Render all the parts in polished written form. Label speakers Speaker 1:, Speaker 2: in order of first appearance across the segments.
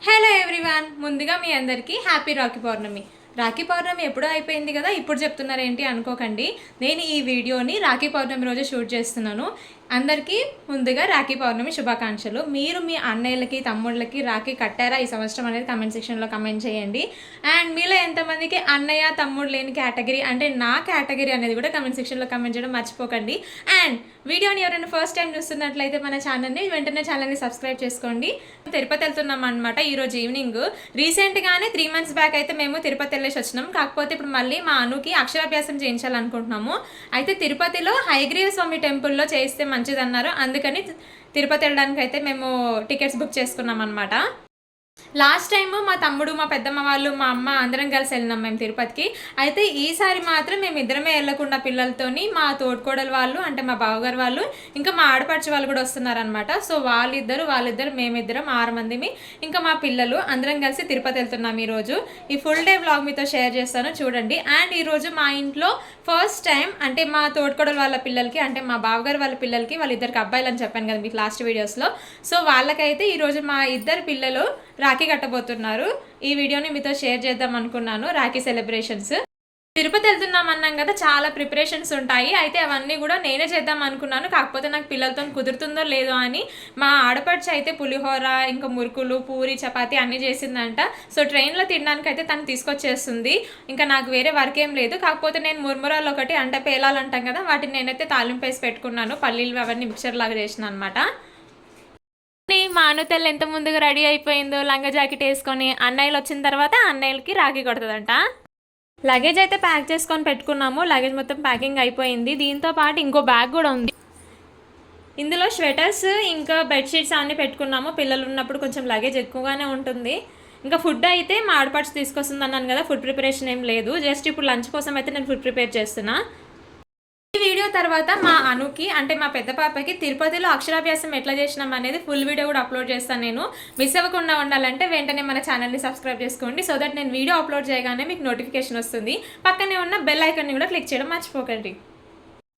Speaker 1: Hello everyone, ముందుగా మీ అందరికీ happy Rakhi పౌర్ణమి. రాఖీ పౌర్ణమి ఎప్పుడో అయిపోయింది కదా, ఇప్పుడు చెప్తున్నారేంటి అనుకోకండి. నేను ఈ వీడియోని రాఖీ పౌర్ణమి రోజు షూట్ చేస్తున్నాను. అందరికీ ముందుగా రాఖీ పౌర్ణమి శుభాకాంక్షలు. మీరు మీ అన్నయ్యలకి తమ్ముళ్ళకి రాఖీ కట్టారా ఈ సంవత్సరం అనేది కమెంట్ సెక్షన్లో కమెంట్ చేయండి. అండ్ మీలో ఎంతమందికి అన్నయ్య తమ్ముడు లేని కేటగిరీ అంటే నా కేటగిరీ అనేది కూడా కమెంట్ సెక్షన్లో కమెంట్ చేయడం మర్చిపోకండి. అండ్ వీడియోని ఎవరైనా ఫస్ట్ టైం చూస్తున్నట్లయితే మన ఛానల్ని వెంటనే ఛానల్ని సబ్స్క్రైబ్ చేసుకోండి. తిరుపతి వెళ్తున్నాం అనమాట ఈరోజు ఈవినింగ్. రీసెంట్గానే 3 months బ్యాక్ అయితే మేము తిరుపతి వెళ్ళేసి వచ్చినాం. కాకపోతే ఇప్పుడు మళ్ళీ మా అనుకి అక్షరాభ్యాసం చేయించాలనుకుంటున్నాము. అయితే తిరుపతిలో హయగ్రీవ స్వామి టెంపుల్లో చేయిస్తే మంచిదన్నారు. అందుకని తిరుపతి వెళ్ళడానికి అయితే మేము టికెట్స్ బుక్ చేసుకున్నాం అనమాట. లాస్ట్ టైం మా తమ్ముడు, మా పెద్దమ్మ వాళ్ళు, మా అమ్మ అందరం కలిసి వెళ్ళినాం మేము తిరుపతికి. అయితే ఈసారి మాత్రం మేము ఇద్దరమే వెళ్ళకుండా పిల్లలతోని మా తోడుకోడలు వాళ్ళు అంటే మా బావగారు వాళ్ళు ఇంకా మా ఆడపడిచి వాళ్ళు కూడా వస్తున్నారనమాట. సో వాళ్ళిద్దరు మేమిద్దరం 6 మందిమి ఇంకా మా పిల్లలు అందరం కలిసి తిరుపతి వెళ్తున్నాం ఈరోజు. ఈ ఫుల్ డే వ్లాగ్ మీతో షేర్ చేస్తాను చూడండి. అండ్ ఈరోజు మా ఇంట్లో ఫస్ట్ టైం అంటే మా తోడుకోడలు వాళ్ళ పిల్లలకి అంటే మా బావగారు వాళ్ళ పిల్లలకి వాళ్ళిద్దరికి అబ్బాయిలు అని చెప్పాను కదా మీకు లాస్ట్ వీడియోస్లో. సో వాళ్ళకైతే ఈరోజు మా ఇద్దరు పిల్లలు రాఖీ కట్టబోతున్నారు. ఈ వీడియోని మీతో షేర్ చేద్దాం అనుకున్నాను. రాఖీ సెలబ్రేషన్స్ తిరుపతి వెళ్తున్నాం అన్నాం కదా, చాలా ప్రిపరేషన్స్ ఉంటాయి. అయితే అవన్నీ కూడా నేనే చేద్దాం అనుకున్నాను. కాకపోతే నాకు పిల్లలతో కుదురుతుందో లేదో అని మా ఆడపడిచి అయితే పులిహోర ఇంకా మురుకులు పూరి చపాతి అన్నీ చేసిందంట. సో ట్రైన్లో తినడానికి అయితే తను తీసుకొచ్చేస్తుంది. ఇంకా నాకు వేరే వర్క్ ఏం లేదు. కాకపోతే నేను మురుమురాలు ఒకటి అంటే పేలాలు అంటాం కదా, వాటిని నేనైతే తాలింపు వేసి పెట్టుకున్నాను. పల్లీలు అవన్నీ మిక్చర్ లాగా చేసిన అనమాట. మా అనుతల్లి ఎంత ముందుగా రెడీ అయిపోయిందో లంగా జాకెట్ వేసుకొని. అన్నయ్యలు వచ్చిన తర్వాత అన్నయ్యలకి రాఖీ కొడుతుందంట. లగేజ్ అయితే ప్యాక్ చేసుకొని పెట్టుకున్నాము. లగేజ్ మొత్తం ప్యాకింగ్ అయిపోయింది. దీంతో పాటు ఇంకో బ్యాగ్ కూడా ఉంది. ఇందులో స్వెటర్స్ ఇంకా బెడ్షీట్స్ అన్నీ పెట్టుకున్నాము. పిల్లలు ఉన్నప్పుడు కొంచెం లగేజ్ ఎక్కువగానే ఉంటుంది. ఇంకా ఫుడ్ అయితే మా ఆడపడుచు తీసుకొస్తుంది అన్నాను కదా, ఫుడ్ ప్రిపరేషన్ ఏం లేదు. జస్ట్ ఇప్పుడు లంచ్ కోసం అయితే నేను ఫుడ్ ప్రిపేర్ చేస్తున్నా. ఈ వీడియో తర్వాత మా అనుకి అంటే మా పెద్ద పాపకి తిరుపతిలో అక్షరాభ్యాసం ఎట్లా చేసినాం అనేది ఫుల్ వీడియో కూడా అప్లోడ్ చేస్తాను. నేను మిస్ అవ్వకుండా ఉండాలంటే వెంటనే మన ఛానల్ని సబ్స్క్రైబ్ చేసుకోండి. సో దట్ నేను వీడియో అప్లోడ్ చేయగానే మీకు నోటిఫికేషన్ వస్తుంది. పక్కనే ఉన్న బెల్ ఐకాన్ని కూడా క్లిక్ చేయడం మర్చిపోకండి.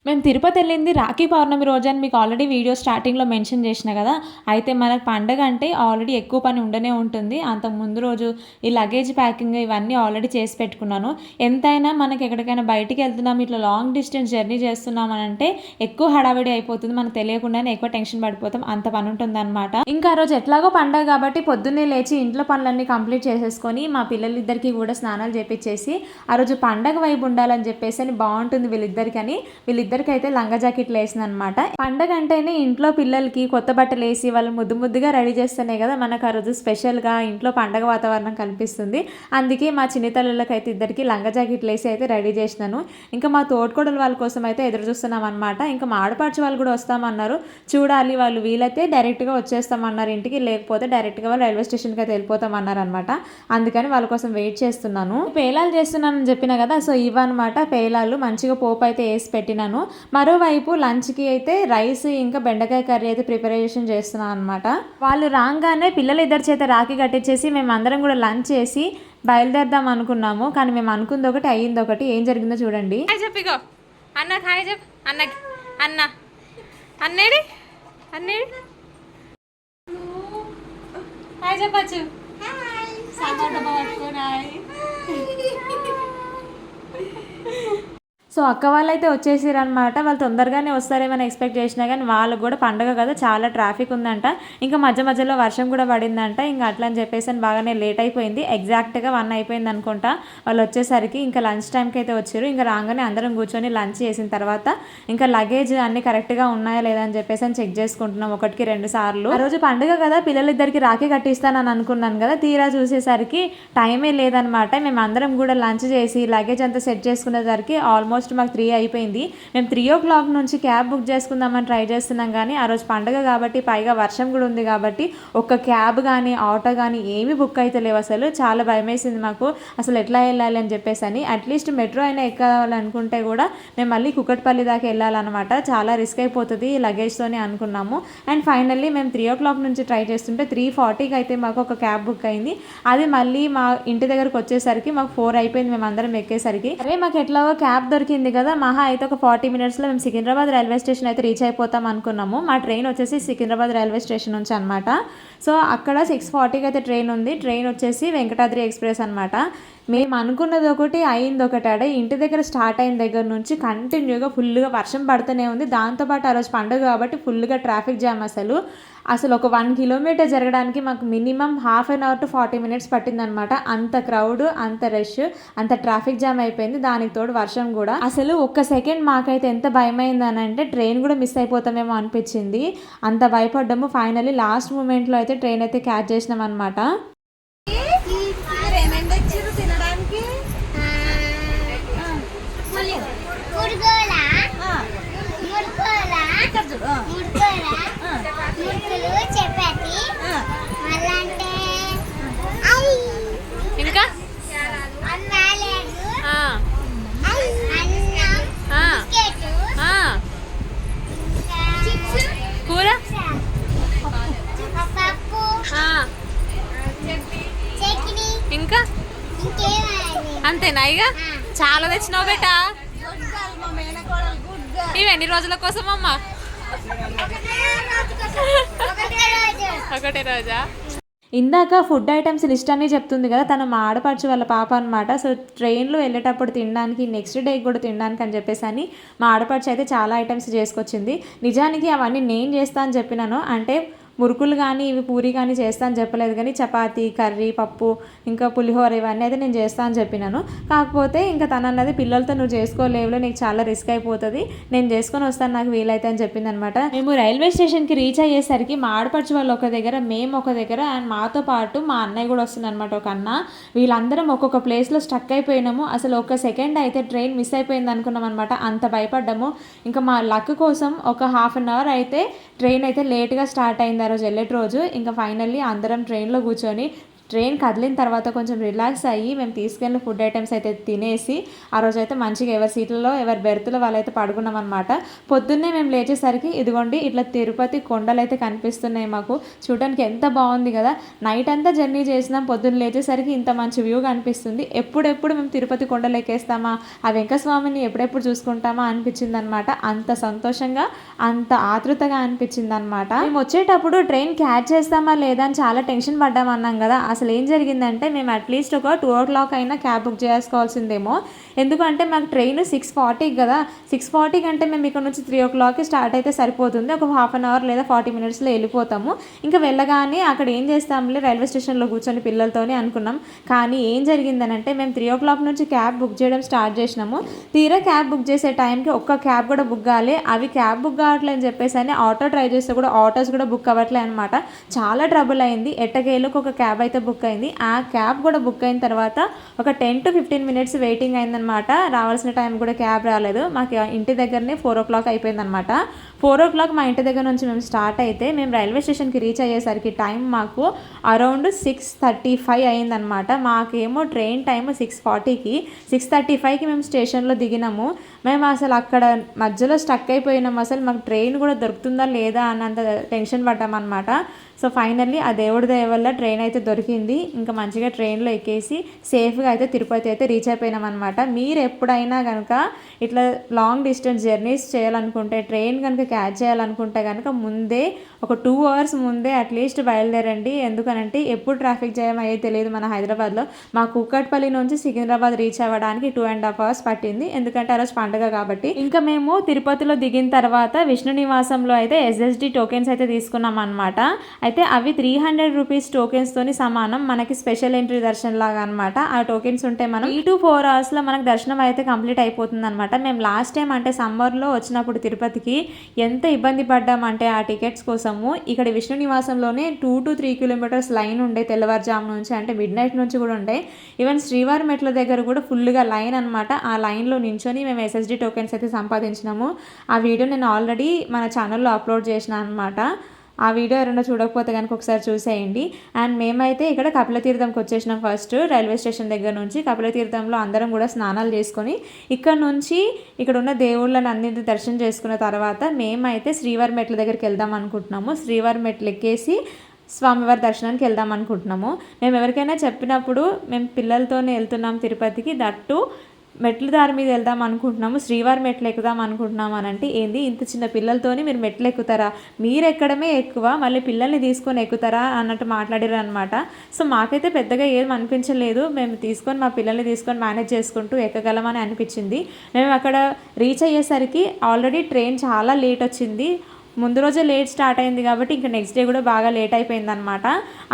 Speaker 2: మేము తిరుపతి వెళ్ళింది రాఖీ పౌర్ణమి రోజు అని మీకు ఆల్రెడీ వీడియో స్టార్టింగ్లో మెన్షన్ చేసిన కదా. అయితే మనకు పండగ అంటే ఆల్రెడీ ఎక్కువ పని ఉండనే ఉంటుంది. అంతకు ముందు రోజు ఈ లగేజ్ ప్యాకింగ్ ఇవన్నీ ఆల్రెడీ చేసి పెట్టుకున్నాను. ఎంతైనా మనకి ఎక్కడికైనా బయటికి వెళ్తున్నాం, ఇట్లా లాంగ్ డిస్టెన్స్ జర్నీ చేస్తున్నాం అని అంటే ఎక్కువ హడావిడి అయిపోతుంది. మనకు తెలియకుండానే ఎక్కువ టెన్షన్ పడిపోతాం. అంత పని ఉంటుంది అనమాట. ఇంకా ఆ రోజు ఎట్లాగో పండగ కాబట్టి పొద్దున్నే లేచి ఇంట్లో పనులన్నీ కంప్లీట్ చేసేసుకొని మా పిల్లలిద్దరికీ కూడా స్నానాలు చేపించేసి ఆ రోజు పండగ వైపు ఉండాలని చెప్పేసి అని బాగుంటుంది వీళ్ళిద్దరికని అయితే లంగా జాకెట్లు వేసింది అనమాట. పండగ అంటేనే ఇంట్లో పిల్లలకి కొత్త బట్టలు వేసి వాళ్ళు ముద్దుగా రెడీ చేస్తేనే కదా మనకు ఆ రోజు స్పెషల్గా ఇంట్లో పండగ వాతావరణం కనిపిస్తుంది. అందుకే మా చిన్నతల్లులకి అయితే ఇద్దరికి లంగా జాకెట్లు వేసి అయితే రెడీ చేసినాను. ఇంకా మా తోడుకోడలు వాళ్ళ కోసం అయితే ఎదురు చూస్తున్నాం అనమాట. ఇంకా మా ఆడపడుచు వాళ్ళు కూడా వస్తామన్నారు. చూడాలి, వాళ్ళు వీలైతే డైరెక్ట్గా వచ్చేస్తామన్నారు ఇంటికి, లేకపోతే డైరెక్ట్గా వాళ్ళు రైల్వే స్టేషన్కి అయితే వెళ్ళిపోతామన్నారు అనమాట. అందుకని వాళ్ళ కోసం వెయిట్ చేస్తున్నాను. పేలాలు చేస్తున్నానని చెప్పిన కదా, సో ఇవన్నమాట పేలాలు. మంచిగా పోపు అయితే వేసి పెట్టినాను. మరోవైపు లంచ్కి అయితే రైస్ ఇంకా బెండకాయ కర్రీ అయితే ప్రిపరేషన్ చేస్తున్నాను అనమాట. వాళ్ళు రాగానే పిల్లలు ఇద్దరి చేత రాఖీ కట్టించేసి మేము అందరం కూడా లంచ్ చేసి బయలుదేరదాం అనుకున్నాము. కానీ మేము అనుకుంది ఒకటి అయ్యింది ఒకటి. ఏం జరిగిందో చూడండి.
Speaker 1: చెప్పచ్చు
Speaker 2: సో అక్క వాళ్ళు అయితే వచ్చేసారు అనమాట. వాళ్ళు తొందరగానే వస్తారేమని ఎక్స్పెక్ట్ చేసినా కానీ వాళ్ళకు కూడా పండగ కదా, చాలా ట్రాఫిక్ ఉందంట. ఇంకా మధ్యలో వర్షం కూడా పడిందంట. ఇంకా అట్లా అని చెప్పేసి బాగానే లేట్ అయిపోయింది. ఎగ్జాక్ట్గా 1 అయిపోయింది అనుకుంటా వాళ్ళు వచ్చేసరికి. ఇంకా లంచ్ టైంకి అయితే వచ్చారు. ఇంకా రాగానే అందరం కూర్చొని లంచ్ చేసిన తర్వాత ఇంకా లగేజ్ అన్ని కరెక్ట్గా ఉన్నాయా లేదా అని చెప్పేసి అని చెక్ చేసుకుంటున్నాం 1కి 2 సార్లు. ఆ రోజు పండుగ కదా, పిల్లలిద్దరికి రాఖీ కట్టిస్తానని అనుకున్నాను కదా, తీరా చూసేసరికి టైమే లేదనమాట. మేము అందరం కూడా లంచ్ చేసి లగేజ్ అంతా సెట్ చేసుకునేసరికి ఆల్మోస్ట్ మాకు 3 అయిపోయింది. మేము 3 o'clock నుంచి క్యాబ్ బుక్ చేసుకుందామని ట్రై చేస్తున్నాం. కానీ ఆ రోజు పండుగ కాబట్టి పైగా వర్షం కూడా ఉంది కాబట్టి ఒక్క క్యాబ్ కానీ ఆటో కానీ ఏమీ బుక్ అయితే లేవు. అసలు చాలా భయం వేసింది మాకు, అసలు ఎట్లా వెళ్ళాలి అని చెప్పేసి అని. అట్లీస్ట్ మెట్రో అయినా ఎక్కాలనుకుంటే కూడా మేము మళ్ళీ కుకట్పల్లి దాకా వెళ్ళాలన్నమాట. చాలా రిస్క్ అయిపోతుంది లగేజ్తోనే అనుకున్నాము. అండ్ ఫైనల్లీ మేము 3 o'clock నుంచి ట్రై చేస్తుంటే 3:40కి అయితే మాకు ఒక క్యాబ్ బుక్ అయింది. అది మళ్ళీ మా ఇంటి దగ్గరకు వచ్చేసరికి మాకు 4 అయిపోయింది మేము అందరం ఎక్కేసరికి. అరే మాకు ఎట్లాగో క్యాబ్ దొరికి కింది కదా, మహా అయితే ఒక 40 మినిట్స్లో మేము సికింద్రాబాద్ రైల్వే స్టేషన్ అయితే రీచ్ అయిపోతాం అనుకున్నాము. మా ట్రైన్ వచ్చేసి సికింద్రాబాద్ రైల్వే స్టేషన్ నుంచి అనమాట. సో అక్కడ 6:40కి అయితే ట్రైన్ ఉంది. ట్రైన్ వచ్చేసి వెంకటాద్రి ఎక్స్ప్రెస్ అనమాట. మేము అనుకున్నది ఒకటి అయింది ఒకటి. ఆడ ఇంటి దగ్గర స్టార్ట్ అయిన దగ్గర నుంచి కంటిన్యూగా ఫుల్గా వర్షం పడుతూనే ఉంది. దాంతోపాటు ఆ రోజు పండుగ కాబట్టి ఫుల్గా ట్రాఫిక్ జామ్. అసలు ఒక 1 కిలోమీటర్ జరగడానికి మాకు minimum ½ an hour to 40 minutes పట్టిందనమాట. అంత క్రౌడ్, అంత రష్, అంత ట్రాఫిక్ జామ్ అయిపోయింది. దానికి తోడు వర్షం కూడా. అసలు ఒక్క సెకండ్ మాకైతే ఎంత భయమైందని అంటే ట్రైన్ కూడా మిస్ అయిపోతామేమో అనిపించింది. అంత భయపడ్డాము. ఫైనల్లీ లాస్ట్ మూమెంట్లో అయితే ట్రైన్ అయితే క్యాచ్ చేసినాం అనమాట.
Speaker 1: ఇంకా కూర ఇంకా అంతేనా? ఇక చాలా తెచ్చినావు బేటా. ఇవి ఎన్ని రోజుల కోసం అమ్మా? ఒకటే రోజా?
Speaker 2: ఇందాక ఫుడ్ ఐటమ్స్ లిస్ట్ అన్నీ చెప్తుంది కదా, తన మా ఆడపడుచు వాళ్ళ పాప అనమాట. సో ట్రైన్లో వెళ్ళేటప్పుడు తినడానికి, నెక్స్ట్ డే కూడా తినడానికి అని చెప్పేసి అని మా ఆడపడుచు అయితే చాలా ఐటమ్స్ చేసుకొచ్చింది. నిజానికి అవన్నీ నేను చేస్తా అని చెప్పినాను. అంటే మురుకులు కానీ ఇవి పూరి కానీ చేస్తా అని చెప్పలేదు, కానీ చపాతీ, కర్రీ, పప్పు, ఇంకా పులిహోర ఇవన్నీ అయితే నేను చేస్తా అని చెప్పినాను. కాకపోతే ఇంకా తను అన్నది పిల్లలతో నువ్వు చేసుకోలేవులో, నీకు చాలా రిస్క్ అయిపోతుంది, నేను చేసుకొని వస్తాను నాకు వీలైతే అని చెప్పింది అనమాట. మేము రైల్వే స్టేషన్కి రీచ్ అయ్యేసరికి మా ఆడపడుచు వాళ్ళు ఒక దగ్గర, మేము ఒక దగ్గర, అండ్ మాతో పాటు మా అన్నయ్య కూడా వస్తుంది అనమాట, ఒక అన్న. వీళ్ళందరం ఒక్కొక్క ప్లేస్లో స్టక్ అయిపోయినాము. అసలు ఒక సెకండ్ అయితే ట్రైన్ మిస్ అయిపోయింది అనుకున్నాం అనమాట. అంత భయపడ్డాము. ఇంకా మా లక్ కోసం ఒక ½ అన్ అవర్ అయితే ట్రైన్ అయితే లేట్గా స్టార్ట్ అయింది ఆ రోజు వెళ్ళేటి రోజు. ఇంకా ఫైనల్లీ అందరం ట్రైన్లో కూర్చొని ట్రైన్ కదిలిన తర్వాత కొంచెం రిలాక్స్ అయ్యి మేము తీసుకెళ్ళిన ఫుడ్ ఐటమ్స్ అయితే తినేసి ఆ రోజు అయితే మంచిగా ఎవరి సీట్లలో ఎవరి బెర్త్లో వాళ్ళైతే పడుకున్నాం అనమాట. పొద్దున్నే మేము లేచేసరికి ఇదిగోండి ఇట్లా తిరుపతి కొండలు అయితే కనిపిస్తున్నాయి మాకు. చూడడానికి ఎంత బాగుంది కదా. నైట్ అంతా జర్నీ చేసినాం, పొద్దున్న లేచేసరికి ఇంత మంచి వ్యూ కనిపిస్తుంది. ఎప్పుడెప్పుడు మేము తిరుపతి కొండలు ఎక్కేస్తామా, ఆ వెంకటస్వామిని ఎప్పుడెప్పుడు చూసుకుంటామా అనిపించింది అనమాట. అంత సంతోషంగా, అంత ఆతృతగా అనిపించింది అనమాట. మేము వచ్చేటప్పుడు ట్రైన్ క్యాచ్ చేస్తామా లేదా అని చాలా టెన్షన్ పడ్డామన్నాం కదా. అసలు ఏం జరిగిందంటే మేము అట్లీస్ట్ ఒక 2 o'clock అయినా క్యాబ్ బుక్ చేసుకోవాల్సిందేమో. ఎందుకంటే మాకు ట్రైన్ 6:40 కదా. 6:40 అంటే మేము ఇక్కడ నుంచి 3 o'clockకి స్టార్ట్ అయితే సరిపోతుంది. ఒక ½ అన్ అవర్ లేదా 40 మినిట్స్లో వెళ్ళిపోతాము. ఇంకా వెళ్ళగానే అక్కడ ఏం చేస్తాంలే రైల్వే స్టేషన్లో కూర్చొని పిల్లలతోనే అనుకున్నాం. కానీ ఏం జరిగిందనంటే మేము 3 o'clock నుంచి క్యాబ్ బుక్ చేయడం స్టార్ట్ చేసినాము. తీరా క్యాబ్ బుక్ చేసే టైంకి ఒక్క క్యాబ్ కూడా బుక్ కాలే. అవి క్యాబ్ బుక్ కావట్లేదు అని చెప్పేసి అని ఆటో ట్రై చేస్తే కూడా ఆటోస్ కూడా బుక్ అవ్వట్లే అనమాట. చాలా ట్రబుల్ అయింది. ఎట్టకేలకు ఒక క్యాబ్ అయితే బుక్ అయింది. ఆ క్యాబ్ కూడా బుక్ అయిన తర్వాత ఒక 10 to 15 మినిట్స్ వెయిటింగ్ అయిందనమాట. రావాల్సిన టైం కూడా క్యాబ్ రాలేదు. మాకు ఇంటి దగ్గరనే 4 o'clock అయిపోయిందనమాట. 4 o'clock మా ఇంటి దగ్గర నుంచి మేము స్టార్ట్ అయితే మేము రైల్వే స్టేషన్కి రీచ్ అయ్యేసరికి టైం మాకు అరౌండ్ 6:35 అయిందనమాట. మాకేమో ట్రైన్ టైం 6:40కి, 6:35కి మేము స్టేషన్లో దిగినాము. మేము అసలు అక్కడ మధ్యలో స్టక్ అయిపోయినాము. అసలు మాకు ట్రైన్ కూడా దొరుకుతుందా లేదా అన్నంత టెన్షన్ పడ్డామన్నమాట. సో ఫైనల్లీ ఆ దేవుడి దయ వల్ల ట్రైన్ అయితే దొరికింది. ఇంకా మంచిగా ట్రైన్లో ఎక్కేసి సేఫ్గా అయితే తిరుపతి అయితే రీచ్ అయిపోయినాం అనమాట. మీరు ఎప్పుడైనా కనుక ఇట్లా లాంగ్ డిస్టెన్స్ జర్నీస్ చేయాలనుకుంటే, ట్రైన్ కనుక క్యాచ్ చేయాలనుకుంటే కనుక ముందే ఒక 2 hours ముందే అట్లీస్ట్ బయలుదేరండి. ఎందుకనంటే ఎప్పుడు ట్రాఫిక్ జామ్ అయ్యేది తెలియదు మన హైదరాబాద్లో. మా కూకట్పల్లి నుంచి సికింద్రాబాద్ రీచ్ అవ్వడానికి 2.5 hours పట్టింది. ఎందుకంటే ఆ రోజు పండుగ కాబట్టి. ఇంకా మేము తిరుపతిలో దిగిన తర్వాత విష్ణు నివాసంలో అయితే SSD టోకెన్స్ అయితే తీసుకున్నాం అనమాట. అయితే అవి 300 రూపీస్ టోకెన్స్తోని సమానం. మనకి స్పెషల్ ఎంట్రీ దర్శనం లాగా అనమాట. ఆ టోకెన్స్ ఉంటే మనం 3 to 4 hours మనకు దర్శనం అయితే కంప్లీట్ అయిపోతుంది అనమాట. మేము లాస్ట్ టైం అంటే సమ్మర్లో వచ్చినప్పుడు తిరుపతికి ఎంత ఇబ్బంది పడ్డామంటే ఆ టికెట్స్ కోసము. ఇక్కడ విష్ణు నివాసంలోనే 2 to 3 kilometers లైన్ ఉండే తెల్లవారుజాము నుంచి, అంటే మిడ్ నైట్ నుంచి కూడా ఉండే. ఈవెన్ శ్రీవారి మెట్ల దగ్గర కూడా ఫుల్గా లైన్ అనమాట. ఆ లైన్లో నించొని మేము SSD టోకెన్స్ అయితే సంపాదించినాము. ఆ వీడియో నేను ఆల్రెడీ మన ఛానల్లో అప్లోడ్ చేసిన అనమాట. ఆ వీడియో ఎవరైనా చూడకపోతే కనుక ఒకసారి చూసేయండి. అండ్ మేమైతే ఇక్కడ కపిలతీర్థంకి వచ్చేసినాం. ఫస్ట్ రైల్వే స్టేషన్ దగ్గర నుంచి కపిలతీర్థంలో అందరం కూడా స్నానాలు చేసుకొని ఇక్కడ నుంచి ఇక్కడ ఉన్న దేవుళ్ళని అన్నింటి దర్శనం చేసుకున్న తర్వాత మేమైతే శ్రీవారి మెట్ల దగ్గరికి వెళ్దాం అనుకుంటున్నాము. శ్రీవారి మెట్లు ఎక్కేసి స్వామివారి దర్శనానికి వెళ్దాం అనుకుంటున్నాము. మేము ఎవరికైనా చెప్పినప్పుడు మేము పిల్లలతోనే వెళ్తున్నాం తిరుపతికి, దట్టు మెట్ల దారి మీద వెళ్దాం అనుకుంటున్నాము, శ్రీవారి మెట్లు ఎక్కుదాం అనుకుంటున్నాము అని అంటే, ఏంది ఇంత చిన్న పిల్లలతోని మీరు మెట్లు ఎక్కుతారా, మీరు ఎక్కడమే ఎక్కువ, మళ్ళీ పిల్లల్ని తీసుకొని ఎక్కుతారా అన్నట్టు మాట్లాడారు అనమాట. సో మాకైతే పెద్దగా ఏం అనిపించలేదు, మేము తీసుకొని మా పిల్లల్ని తీసుకొని మేనేజ్ చేసుకుంటూ ఎక్కగలమని అనిపించింది. మేము అక్కడ రీచ్ అయ్యేసరికి ఆల్రెడీ ట్రైన్ చాలా లేట్ వచ్చింది. ముందు రోజే లేట్ స్టార్ట్ అయింది కాబట్టి ఇంకా నెక్స్ట్ డే కూడా బాగా లేట్ అయిపోయింది అనమాట.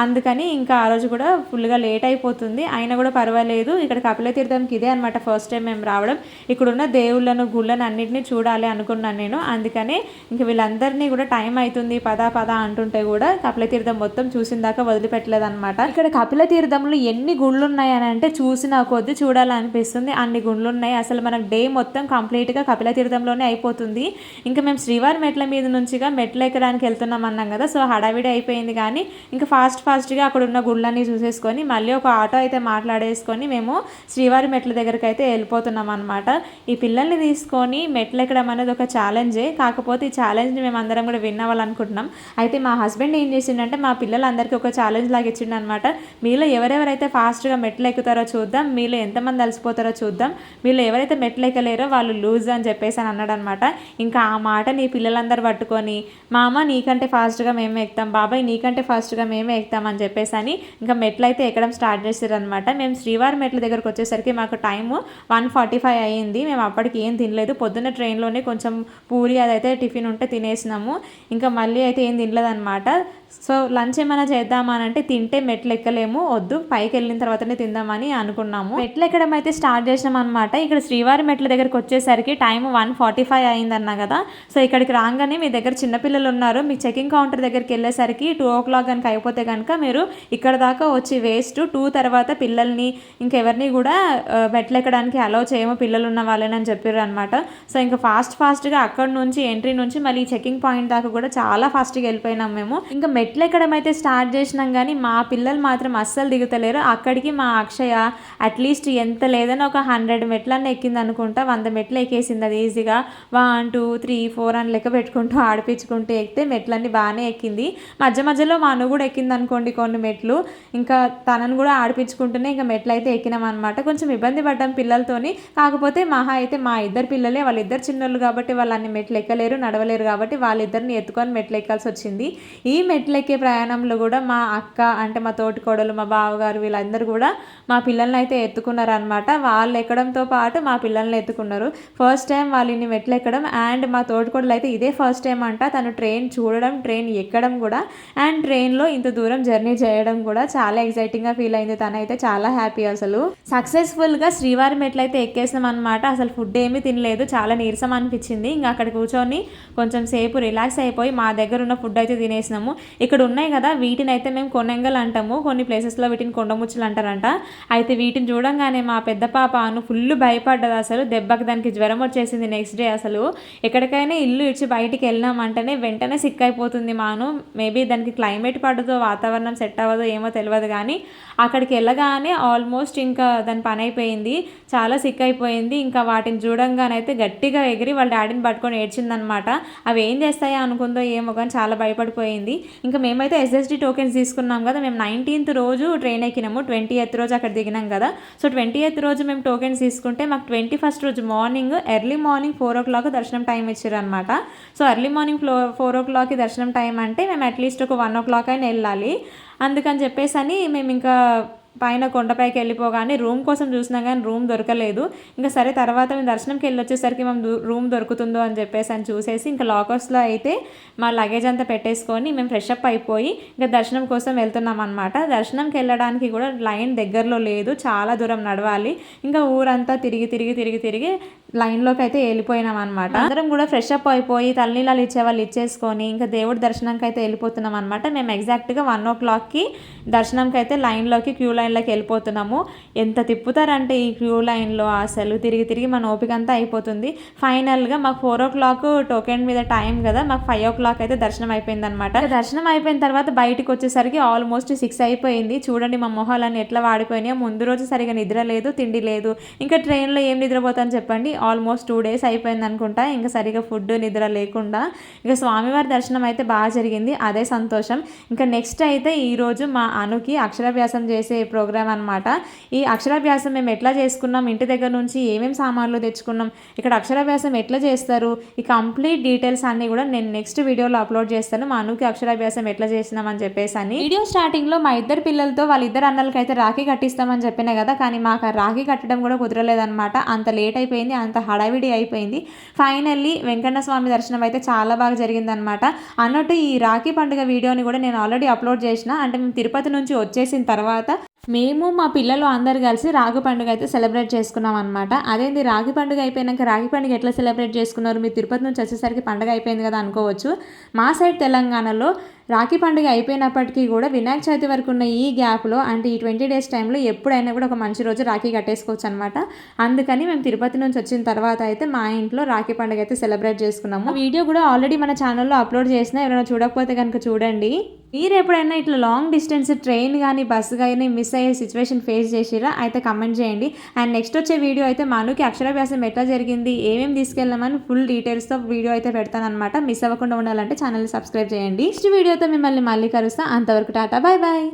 Speaker 2: అందుకని ఇంకా ఆ రోజు కూడా ఫుల్గా లేట్ అయిపోతుంది. అయినా కూడా పర్వాలేదు, ఇక్కడ కపిలతీర్థంకి ఇదే అనమాట ఫస్ట్ టైం మేము రావడం. ఇక్కడున్న దేవుళ్ళను గుళ్ళను అన్నింటినీ చూడాలి అనుకున్నాను నేను. అందుకనే ఇంకా వీళ్ళందరినీ కూడా టైం అవుతుంది పదా పదా అంటుంటే కూడా కపిలతీర్థం మొత్తం చూసిన దాకా వదిలిపెట్టలేదు అనమాట. ఇక్కడ కపిలతీర్థంలో ఎన్ని గుళ్ళు ఉన్నాయని అంటే చూసిన కొద్ది చూడాలనిపిస్తుంది, అన్ని గుళ్ళు ఉన్నాయి. అసలు మనకు డే మొత్తం కంప్లీట్గా కపిలతీర్థంలోనే అయిపోతుంది. ఇంకా మేము శ్రీవారి మెట్ల మీద నుంచి మెట్లు ఎక్కడానికి వెళ్తున్నాం అన్నాం కదా, సో హడావిడి అయిపోయింది. కానీ ఇంకా ఫాస్ట్గా అక్కడ ఉన్న గుళ్ళన్నీ చూసేసుకొని మళ్ళీ ఒక ఆటో అయితే మాట్లాడేసుకొని మేము శ్రీవారి మెట్ల దగ్గరికి అయితే వెళ్ళిపోతున్నాం అనమాట. ఈ పిల్లల్ని తీసుకొని మెట్లు ఎక్కడం అనేది ఒక ఛాలెంజే, కాకపోతే ఈ ఛాలెంజ్ని మేము అందరం కూడా విన్ అవ్వాలనుకుంటున్నాం. అయితే మా హస్బెండ్ ఏం చేసిండంటే మా పిల్లలందరికీ ఒక ఛాలెంజ్ లాగా ఇచ్చిండు అనమాట. మీలో ఎవరెవరైతే ఫాస్ట్గా మెట్లు ఎక్కుతారో చూద్దాం, మీలో ఎంతమంది అలసిపోతారో చూద్దాం, మీలో ఎవరైతే మెట్లు ఎక్కలేరో వాళ్ళు లూజ్ అని చెప్పేసి అని అన్నాడు అనమాట. ఇంకా ఆ మాట నీ పిల్లలందరూ పట్టుకొని మా అమ్మ నీకంటే ఫాస్ట్గా మేమే ఎక్కుతాం, బాబాయ్ నీకంటే ఫాస్ట్గా మేమే ఎక్కుతాం అని చెప్పేసి అని ఇంకా మెట్లు అయితే ఎక్కడం స్టార్ట్ చేశారు అనమాట. మేము శ్రీవారి మెట్ల దగ్గరకు వచ్చేసరికి మాకు టైము 1:45 అయ్యింది. మేము అప్పటికి ఏం తినలేదు, పొద్దున్న ట్రైన్లోనే కొంచెం పూరి అదైతే టిఫిన్ ఉంటే తినేసినాము, ఇంకా మళ్ళీ అయితే ఏం తినలేదు అనమాట. సో లంచ్ ఏమైనా చేద్దామని అంటే తింటే మెట్లు ఎక్కలేము, వద్దు పైకి వెళ్ళిన తర్వాతనే తిందామని అనుకున్నాము. మెట్లు ఎక్కడం అయితే స్టార్ట్ చేసినాం అనమాట. ఇక్కడ శ్రీవారి మెట్ల దగ్గరకు వచ్చేసరికి టైం 1:45 అయిందన్నా కదా. సో ఇక్కడికి రాగానే మీ దగ్గర చిన్నపిల్లలు ఉన్నారు, మీకు చెకింగ్ కౌంటర్ దగ్గరికి వెళ్ళేసరికి 2 o'clock కనుక అయిపోతే కనుక మీరు ఇక్కడ దాకా వచ్చి వేస్ట్, 2 తర్వాత పిల్లల్ని ఇంకెవరిని కూడా మెట్లు ఎక్కడానికి అలౌ చేయము, పిల్లలు ఉన్న వాళ్ళని చెప్పారు అనమాట. సో ఇంకా ఫాస్ట్గా అక్కడ నుంచి ఎంట్రీ నుంచి మళ్ళీ చెకింగ్ పాయింట్ దాకా కూడా చాలా ఫాస్ట్గా వెళ్ళిపోయినాం మేము. ఇంకా మెట్లు ఎక్కడం అయితే స్టార్ట్ చేసినాం కానీ మా పిల్లలు మాత్రం అస్సలు దిగుతలేరు. అక్కడికి మా అక్షయ అట్లీస్ట్ ఎంత లేదని ఒక 100 మెట్లన్నీ ఎక్కింది అనుకుంటా, 100 మెట్లు ఎక్కేసింది అది ఈజీగా. 1 2 3 4 అని లెక్క పెట్టుకుంటూ ఆడిపించుకుంటూ ఎక్కితే మెట్లన్నీ బాగానే ఎక్కింది. మధ్యలో మా అను కూడా ఎక్కింది అనుకోండి కొన్ని మెట్లు, ఇంకా తనను కూడా ఆడిపించుకుంటూనే ఇంకా మెట్లు అయితే ఎక్కినాం అనమాట. కొంచెం ఇబ్బంది పడ్డాం పిల్లలతోని, కాకపోతే మహా అయితే మా ఇద్దరు పిల్లలే, వాళ్ళిద్దరు చిన్నోళ్ళు కాబట్టి వాళ్ళు అన్ని మెట్లు ఎక్కలేరు నడవలేరు కాబట్టి వాళ్ళిద్దరిని ఎత్తుకొని మెట్లు ఎక్కాల్సి వచ్చింది. ఈ మెట్లు ఎక్కే ప్రయాణంలో కూడా మా అక్క అంటే మా తోటికోడలు మా బావగారు వీళ్ళందరూ కూడా మా పిల్లల్ని అయితే ఎత్తుకున్నారు అనమాట. వాళ్ళు ఎక్కడంతో పాటు మా పిల్లల్ని ఎత్తుకున్నారు. ఫస్ట్ టైం వాళ్ళని మెట్లు ఎక్కడం, అండ్ మా తోటికోడలు అయితే ఇదే ఫస్ట్ టైం అంట తను ట్రైన్ చూడడం, ట్రైన్ ఎక్కడం కూడా, అండ్ ట్రైన్లో ఇంత దూరం జర్నీ చేయడం కూడా చాలా ఎక్సైటింగ్గా ఫీల్ అయింది. తనైతే చాలా హ్యాపీ. అసలు సక్సెస్ఫుల్గా శ్రీవారి మెట్లు అయితే ఎక్కేసాం అనమాట. అసలు ఫుడ్ ఏమీ తినలేదు, చాలా నీరసం అనిపించింది. ఇంకా అక్కడ కూర్చొని కొంచెం సేపు రిలాక్స్ అయిపోయి మా దగ్గర ఉన్న ఫుడ్ అయితే తినేసినాము. ఇక్కడ ఉన్నాయి కదా వీటిని అయితే మేము కొనంగల్ అంటాము, కొన్ని ప్లేసెస్లో వీటిని కొండముచ్చులు అంటారంట. అయితే వీటిని చూడంగానే మా పెద్ద పాప ఫుల్ భయపడ్డది. అసలు దెబ్బకి దానికి జ్వరం వచ్చేసింది నెక్స్ట్ డే. అసలు ఎక్కడికైనా ఇల్లు ఇచ్చి బయటికి వెళ్ళినామంటేనే వెంటనే సిక్ అయిపోతుంది మాను. మేబీ దానికి క్లైమేట్ పడదో వాతావరణం సెట్ అవ్వదో ఏమో తెలియదు, కానీ అక్కడికి వెళ్ళగానే ఆల్మోస్ట్ ఇంకా దాని పని అయిపోయింది, చాలా సిక్ అయిపోయింది. ఇంకా వాటిని చూడంగానైతే గట్టిగా ఎగిరి వాళ్ళ డాడీని పట్టుకొని ఏడ్చిందనమాట. అవి ఏం చేస్తాయో అనుకుందో ఏమో కానీ చాలా భయపడిపోయింది. ఇంకా మేమైతే SSD టోకెన్స్ తీసుకున్నాం కదా, మేము 19th రోజు ట్రైన్ ఎక్కినాము, 20th రోజు అక్కడ దిగినాం కదా. సో 20th రోజు మేము టోకెన్స్ తీసుకుంటే మాకు 21st రోజు మార్నింగ్ ఎర్లీ మార్నింగ్ 4 o'clock దర్శనం టైం ఇచ్చారు అనమాట. సో ఎర్లీ మార్నింగ్ 4 o'clock దర్శనం టైం అంటే మేము అట్లీస్ట్ ఒక 1 o'clock అయినా వెళ్ళాలి. అందుకని చెప్పేసి అని మేము ఇంకా పైన కొండపైకి వెళ్ళిపోగానే రూమ్ కోసం చూసినా కానీ రూమ్ దొరకలేదు. ఇంకా సరే తర్వాత మేము దర్శనంకి వెళ్ళి వచ్చేసరికి మేము రూమ్ దొరుకుతుందో అని చెప్పేసి అని చూసేసి ఇంకా లాకర్స్లో అయితే మా లగేజ్ అంతా పెట్టేసుకొని మేము ఫ్రెష్ అప్ అయిపోయి ఇంకా దర్శనం కోసం వెళ్తున్నాం అనమాట. దర్శనంకి వెళ్ళడానికి కూడా లైన్ దగ్గరలో లేదు, చాలా దూరం నడవాలి. ఇంకా ఊరంతా తిరిగి లైన్లోకి అయితే వెళ్ళిపోయినాం అనమాట. అందరం కూడా ఫ్రెష్ అప్ అయిపోయి తలనీళ్ళు ఇచ్చేవాళ్ళు ఇచ్చేసుకొని ఇంకా దేవుడి దర్శనంకి అయితే వెళ్ళిపోతున్నాం అనమాట. మేము ఎగ్జాక్ట్గా 1 o'clockకి దర్శనంకి అయితే లైన్లోకి క్యూ లైన్లోకి వెళ్ళిపోతున్నాము. ఎంత తిప్పుతారంటే ఈ క్యూ లైన్లో అసలు తిరిగి మన ఓపిక అంతా అయిపోతుంది. ఫైనల్గా మాకు 4 o'clock టోకెన్ మీద టైం కదా, మాకు 5 o'clock అయితే దర్శనం అయిపోయింది అనమాట. దర్శనం అయిపోయిన తర్వాత బయటకు వచ్చేసరికి ఆల్మోస్ట్ 6 అయిపోయింది. చూడండి మా మొహాలన్నీ ఎట్లా వాడిపోయినాయో. ముందు రోజు సరిగా నిద్ర లేదు, తిండి లేదు, ఇంకా ట్రైన్లో ఏం నిద్రపోతాను చెప్పండి. ఆల్మోస్ట్ 2 days అయిపోయింది అనుకుంటా. ఇంకా సరిగా ఫుడ్ నిద్ర లేకుండా ఇక స్వామివారి దర్శనం అయితే బాగా జరిగింది, అదే సంతోషం. ఇంకా నెక్స్ట్ అయితే ఈరోజు మా అనుకి అక్షరాభ్యాసం చేసే ప్రోగ్రామ్ అనమాట. ఈ అక్షరాభ్యాసం మేము ఎట్లా చేసుకున్నాం, ఇంటి దగ్గర నుంచి ఏమేమి సామాన్లు తెచ్చుకున్నాం, ఇక్కడ అక్షరాభ్యాసం ఎట్లా చేస్తారు, ఈ కంప్లీట్ డీటెయిల్స్ అన్నీ కూడా నేను నెక్స్ట్ వీడియోలో అప్లోడ్ చేస్తాను. మా అనుకి అక్షరాభ్యాసం ఎట్లా చేసినామని చెప్పేసి అని. వీడియో స్టార్టింగ్లో మా ఇద్దరు పిల్లలతో వాళ్ళిద్దరు అన్నలకి అయితే రాఖీ కట్టిస్తామని చెప్పినా కదా, కానీ మాకు ఆ రాఖీ కట్టడం కూడా కుదరలేదన్నమాట. అంత లేట్ అయిపోయింది, అంత హడావిడి అయిపోయింది. ఫైనల్లీ వెంకన్న స్వామి దర్శనం అయితే చాలా బాగా జరిగిందనమాట. అన్నట్టు ఈ రాఖీ పండుగ వీడియోని కూడా నేను ఆల్రెడీ అప్లోడ్ చేసిన. అంటే మేము తిరుపతి నుంచి వచ్చేసిన తర్వాత మేము మా పిల్లలు అందరు కలిసి రాఖీ పండుగ అయితే సెలబ్రేట్ చేసుకున్నాం అనమాట. అదేంది రాఖీ పండుగ అయిపోయినాక రాఖీ పండుగ ఎట్లా సెలబ్రేట్ చేసుకున్నారు, మీరు తిరుపతి నుంచి వచ్చేసరికి పండుగ అయిపోయింది కదా అనుకోవచ్చు. మా సైడ్ తెలంగాణలో రాఖీ పండుగ అయిపోయినప్పటికీ కూడా వినాయక చవితి వరకు ఉన్న ఈ గ్యాప్లో, అంటే ఈ 20 days టైంలో ఎప్పుడైనా కూడా ఒక మంచి రోజు రాఖీ కట్టేసుకోవచ్చు అనమాట. అందుకని మేము తిరుపతి నుంచి వచ్చిన తర్వాత అయితే మా ఇంట్లో రాఖీ పండుగ అయితే సెలబ్రేట్ చేసుకున్నాము. వీడియో కూడా ఆల్రెడీ మన ఛానల్లో అప్లోడ్ చేసిన, ఎవరైనా చూడకపోతే కనుక చూడండి. మీరు ఎప్పుడైనా ఇట్లా లాంగ్ డిస్టెన్స్ ట్రైన్ కానీ బస్సు కానీ మిస్ అయ్యే సిచ్యువేషన్ ఫేస్ చేసిరా అయితే కమెంట్ చేయండి. అండ్ నెక్స్ట్ వచ్చే వీడియో అయితే మనుకి అక్షరాభ్యాసం ఎట్లా జరిగింది, ఏమేమి తీసుకెళ్ళామని ఫుల్ డీటెయిల్స్తో వీడియో అయితే పెడతాను అనమాట. మిస్ అవ్వకుండా ఉండాలంటే ఛానల్ని సబ్స్క్రైబ్ చేయండి. నెక్స్ట్ వీడియోతో మిమ్మల్ని మళ్ళీ కలుస్తా. అంతవరకు టాటా, బాయ్ బాయ్.